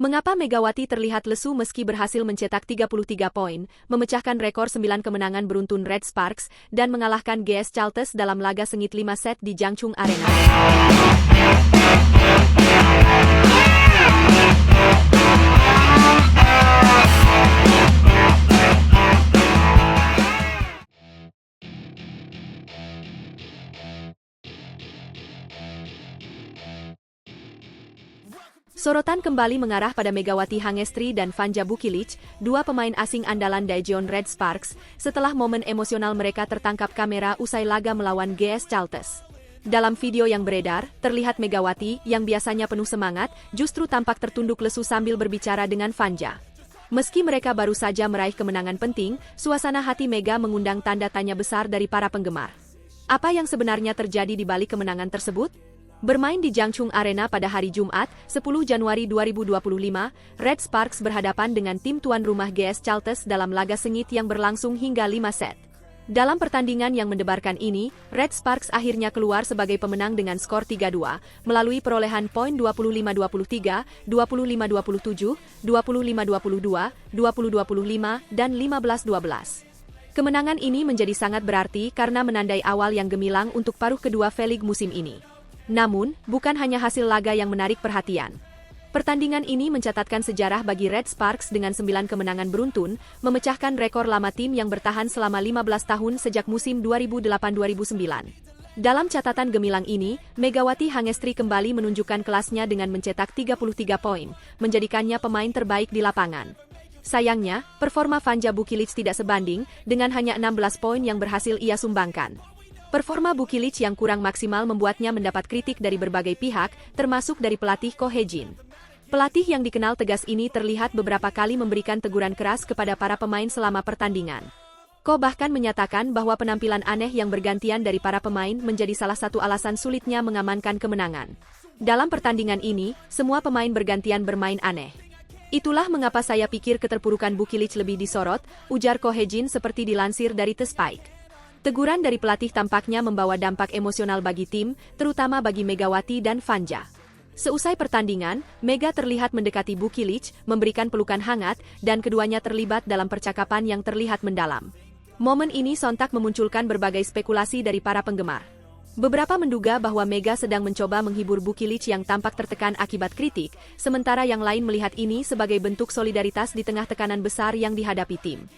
Mengapa Megawati terlihat lesu meski berhasil mencetak 33 poin, memecahkan rekor 9 kemenangan beruntun Red Sparks, dan mengalahkan GS Caltes dalam laga sengit 5 set di Jangchung Arena? Sorotan kembali mengarah pada Megawati Hangestri dan Vanja Bukilic, dua pemain asing andalan Daejeon Red Sparks, setelah momen emosional mereka tertangkap kamera usai laga melawan GS Caltes. Dalam video yang beredar, terlihat Megawati, yang biasanya penuh semangat, justru tampak tertunduk lesu sambil berbicara dengan Vanja. Meski mereka baru saja meraih kemenangan penting, suasana hati Mega mengundang tanda tanya besar dari para penggemar. Apa yang sebenarnya terjadi di balik kemenangan tersebut? Bermain di Jangchung Arena pada hari Jumat, 10 Januari 2025, Red Sparks berhadapan dengan tim tuan rumah GS Caltes dalam laga sengit yang berlangsung hingga 5 set. Dalam pertandingan yang mendebarkan ini, Red Sparks akhirnya keluar sebagai pemenang dengan skor 3-2, melalui perolehan poin 25-23, 25-27, 25-22, 20-25, dan 15-12. Kemenangan ini menjadi sangat berarti karena menandai awal yang gemilang untuk paruh kedua V-League musim ini. Namun, bukan hanya hasil laga yang menarik perhatian. Pertandingan ini mencatatkan sejarah bagi Red Sparks dengan 9 kemenangan beruntun, memecahkan rekor lama tim yang bertahan selama 15 tahun sejak musim 2008-2009. Dalam catatan gemilang ini, Megawati Hangestri kembali menunjukkan kelasnya dengan mencetak 33 poin, menjadikannya pemain terbaik di lapangan. Sayangnya, performa Vanja Bukilic tidak sebanding, dengan hanya 16 poin yang berhasil ia sumbangkan. Performa Bukilic yang kurang maksimal membuatnya mendapat kritik dari berbagai pihak, termasuk dari pelatih Ko Hye-jin. Pelatih yang dikenal tegas ini terlihat beberapa kali memberikan teguran keras kepada para pemain selama pertandingan. Ko bahkan menyatakan bahwa penampilan aneh yang bergantian dari para pemain menjadi salah satu alasan sulitnya mengamankan kemenangan. Dalam pertandingan ini, semua pemain bergantian bermain aneh. Itulah mengapa saya pikir keterpurukan Bukilic lebih disorot, ujar Ko Hye-jin seperti dilansir dari The Spike. Teguran dari pelatih tampaknya membawa dampak emosional bagi tim, terutama bagi Megawati dan Vanja. Seusai pertandingan, Mega terlihat mendekati Bukilic, memberikan pelukan hangat, dan keduanya terlibat dalam percakapan yang terlihat mendalam. Momen ini sontak memunculkan berbagai spekulasi dari para penggemar. Beberapa menduga bahwa Mega sedang mencoba menghibur Bukilic yang tampak tertekan akibat kritik, sementara yang lain melihat ini sebagai bentuk solidaritas di tengah tekanan besar yang dihadapi tim.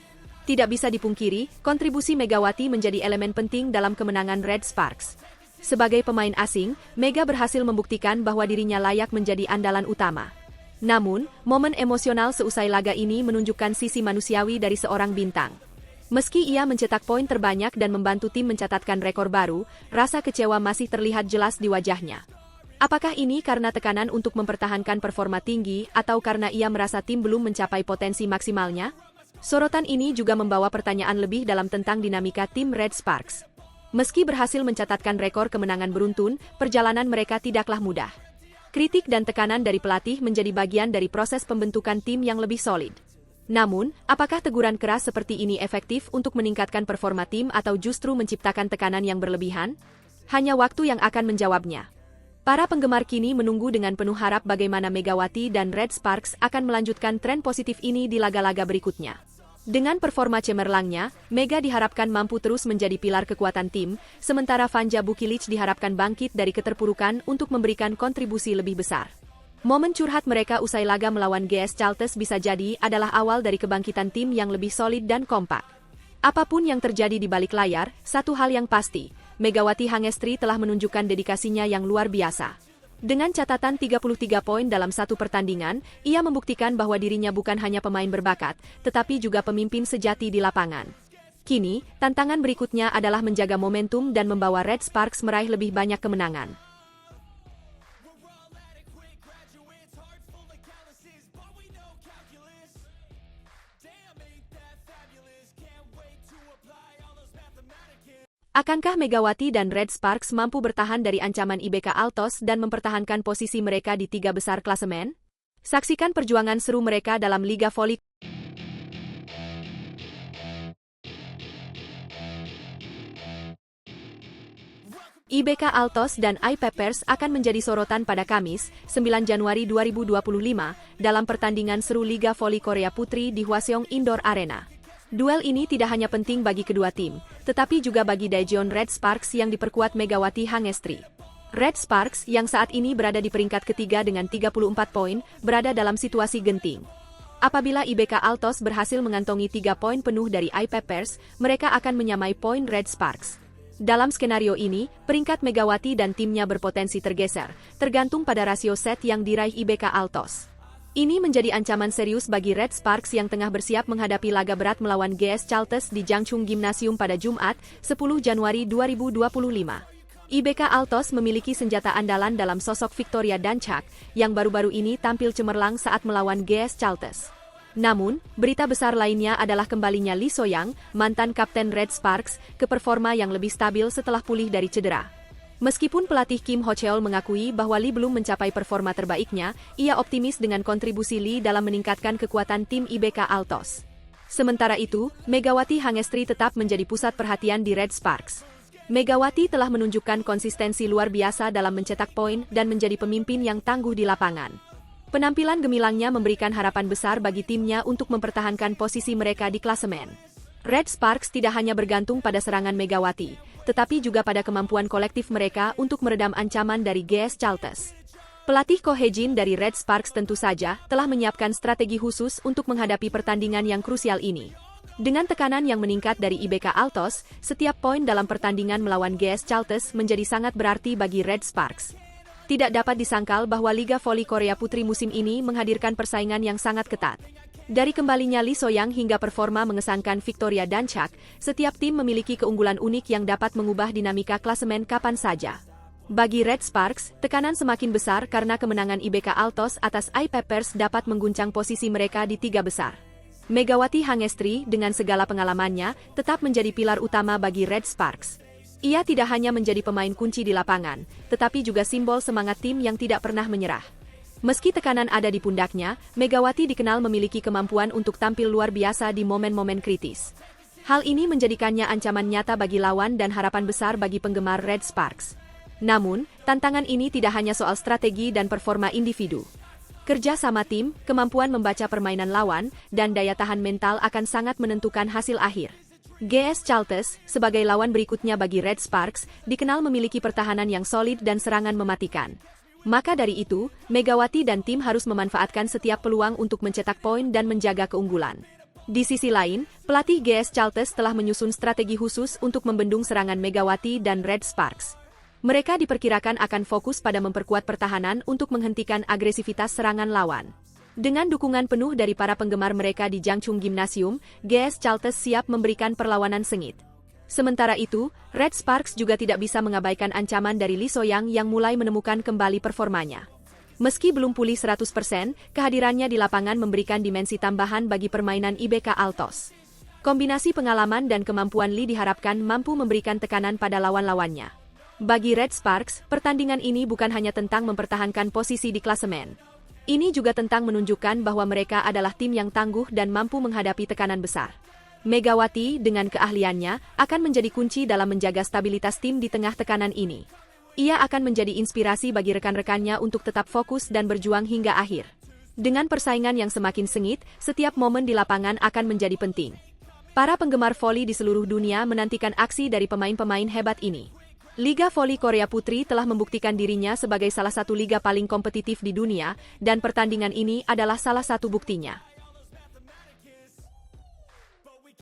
Tidak bisa dipungkiri, kontribusi Megawati menjadi elemen penting dalam kemenangan Red Sparks. Sebagai pemain asing, Mega berhasil membuktikan bahwa dirinya layak menjadi andalan utama. Namun, momen emosional seusai laga ini menunjukkan sisi manusiawi dari seorang bintang. Meski ia mencetak poin terbanyak dan membantu tim mencatatkan rekor baru, rasa kecewa masih terlihat jelas di wajahnya. Apakah ini karena tekanan untuk mempertahankan performa tinggi atau karena ia merasa tim belum mencapai potensi maksimalnya? Sorotan ini juga membawa pertanyaan lebih dalam tentang dinamika tim Red Sparks. Meski berhasil mencatatkan rekor kemenangan beruntun, perjalanan mereka tidaklah mudah. Kritik dan tekanan dari pelatih menjadi bagian dari proses pembentukan tim yang lebih solid. Namun, apakah teguran keras seperti ini efektif untuk meningkatkan performa tim atau justru menciptakan tekanan yang berlebihan? Hanya waktu yang akan menjawabnya. Para penggemar kini menunggu dengan penuh harap bagaimana Megawati dan Red Sparks akan melanjutkan tren positif ini di laga-laga berikutnya. Dengan performa cemerlangnya, Mega diharapkan mampu terus menjadi pilar kekuatan tim, sementara Vanja Bukilic diharapkan bangkit dari keterpurukan untuk memberikan kontribusi lebih besar. Momen curhat mereka usai laga melawan GS Caltes bisa jadi adalah awal dari kebangkitan tim yang lebih solid dan kompak. Apapun yang terjadi di balik layar, satu hal yang pasti, Megawati Hangestri telah menunjukkan dedikasinya yang luar biasa. Dengan catatan 33 poin dalam satu pertandingan, ia membuktikan bahwa dirinya bukan hanya pemain berbakat, tetapi juga pemimpin sejati di lapangan. Kini, tantangan berikutnya adalah menjaga momentum dan membawa Red Sparks meraih lebih banyak kemenangan. Akankah Megawati dan Red Sparks mampu bertahan dari ancaman IBK Altos dan mempertahankan posisi mereka di 3 besar klasemen? Saksikan perjuangan seru mereka dalam Liga Voli. IBK Altos dan iPepers akan menjadi sorotan pada Kamis, 9 Januari 2025, dalam pertandingan seru Liga Voli Korea Putri di Hwaseong Indoor Arena. Duel ini tidak hanya penting bagi kedua tim, tetapi juga bagi Daejeon Red Sparks yang diperkuat Megawati Hangestri. Red Sparks yang saat ini berada di peringkat ketiga dengan 34 poin, berada dalam situasi genting. Apabila IBK Altos berhasil mengantongi 3 poin penuh dari iPepers, mereka akan menyamai poin Red Sparks. Dalam skenario ini, peringkat Megawati dan timnya berpotensi tergeser, tergantung pada rasio set yang diraih IBK Altos. Ini menjadi ancaman serius bagi Red Sparks yang tengah bersiap menghadapi laga berat melawan GS Chalters di Jangchung Gymnasium pada Jumat, 10 Januari 2025. IBK Altos memiliki senjata andalan dalam sosok Victoria Danchak, yang baru-baru ini tampil cemerlang saat melawan GS Chalters. Namun, berita besar lainnya adalah kembalinya Lee So-young, mantan kapten Red Sparks, ke performa yang lebih stabil setelah pulih dari cedera. Meskipun pelatih Kim Ho-cheol mengakui bahwa Lee belum mencapai performa terbaiknya, ia optimis dengan kontribusi Lee dalam meningkatkan kekuatan tim IBK Altos. Sementara itu, Megawati Hangestri tetap menjadi pusat perhatian di Red Sparks. Megawati telah menunjukkan konsistensi luar biasa dalam mencetak poin dan menjadi pemimpin yang tangguh di lapangan. Penampilan gemilangnya memberikan harapan besar bagi timnya untuk mempertahankan posisi mereka di klasemen. Red Sparks tidak hanya bergantung pada serangan Megawati, tetapi juga pada kemampuan kolektif mereka untuk meredam ancaman dari GS Chalters. Pelatih Ko Hae-jin dari Red Sparks tentu saja telah menyiapkan strategi khusus untuk menghadapi pertandingan yang krusial ini. Dengan tekanan yang meningkat dari IBK Altos, setiap poin dalam pertandingan melawan GS Chalters menjadi sangat berarti bagi Red Sparks. Tidak dapat disangkal bahwa Liga Voli Korea Putri musim ini menghadirkan persaingan yang sangat ketat. Dari kembalinya Lee So-young hingga performa mengesankan Victoria Danchak, setiap tim memiliki keunggulan unik yang dapat mengubah dinamika klasemen kapan saja. Bagi Red Sparks, tekanan semakin besar karena kemenangan IBK Altos atas iPepers dapat mengguncang posisi mereka di 3 besar. Megawati Hangestri dengan segala pengalamannya tetap menjadi pilar utama bagi Red Sparks. Ia tidak hanya menjadi pemain kunci di lapangan, tetapi juga simbol semangat tim yang tidak pernah menyerah. Meski tekanan ada di pundaknya, Megawati dikenal memiliki kemampuan untuk tampil luar biasa di momen-momen kritis. Hal ini menjadikannya ancaman nyata bagi lawan dan harapan besar bagi penggemar Red Sparks. Namun, tantangan ini tidak hanya soal strategi dan performa individu. Kerja sama tim, kemampuan membaca permainan lawan, dan daya tahan mental akan sangat menentukan hasil akhir. GS Chalters, sebagai lawan berikutnya bagi Red Sparks, dikenal memiliki pertahanan yang solid dan serangan mematikan. Maka dari itu, Megawati dan tim harus memanfaatkan setiap peluang untuk mencetak poin dan menjaga keunggulan. Di sisi lain, pelatih GS Chalters telah menyusun strategi khusus untuk membendung serangan Megawati dan Red Sparks. Mereka diperkirakan akan fokus pada memperkuat pertahanan untuk menghentikan agresivitas serangan lawan. Dengan dukungan penuh dari para penggemar mereka di Jangchung Gymnasium, GS Chalters siap memberikan perlawanan sengit. Sementara itu, Red Sparks juga tidak bisa mengabaikan ancaman dari Lee So-young yang mulai menemukan kembali performanya. Meski belum pulih 100%, kehadirannya di lapangan memberikan dimensi tambahan bagi permainan IBK Altos. Kombinasi pengalaman dan kemampuan Lee diharapkan mampu memberikan tekanan pada lawan-lawannya. Bagi Red Sparks, pertandingan ini bukan hanya tentang mempertahankan posisi di klasemen. Ini juga tentang menunjukkan bahwa mereka adalah tim yang tangguh dan mampu menghadapi tekanan besar. Megawati, dengan keahliannya, akan menjadi kunci dalam menjaga stabilitas tim di tengah tekanan ini. Ia akan menjadi inspirasi bagi rekan-rekannya untuk tetap fokus dan berjuang hingga akhir. Dengan persaingan yang semakin sengit, setiap momen di lapangan akan menjadi penting. Para penggemar voli di seluruh dunia menantikan aksi dari pemain-pemain hebat ini. Liga Voli Korea Putri telah membuktikan dirinya sebagai salah satu liga paling kompetitif di dunia, dan pertandingan ini adalah salah satu buktinya.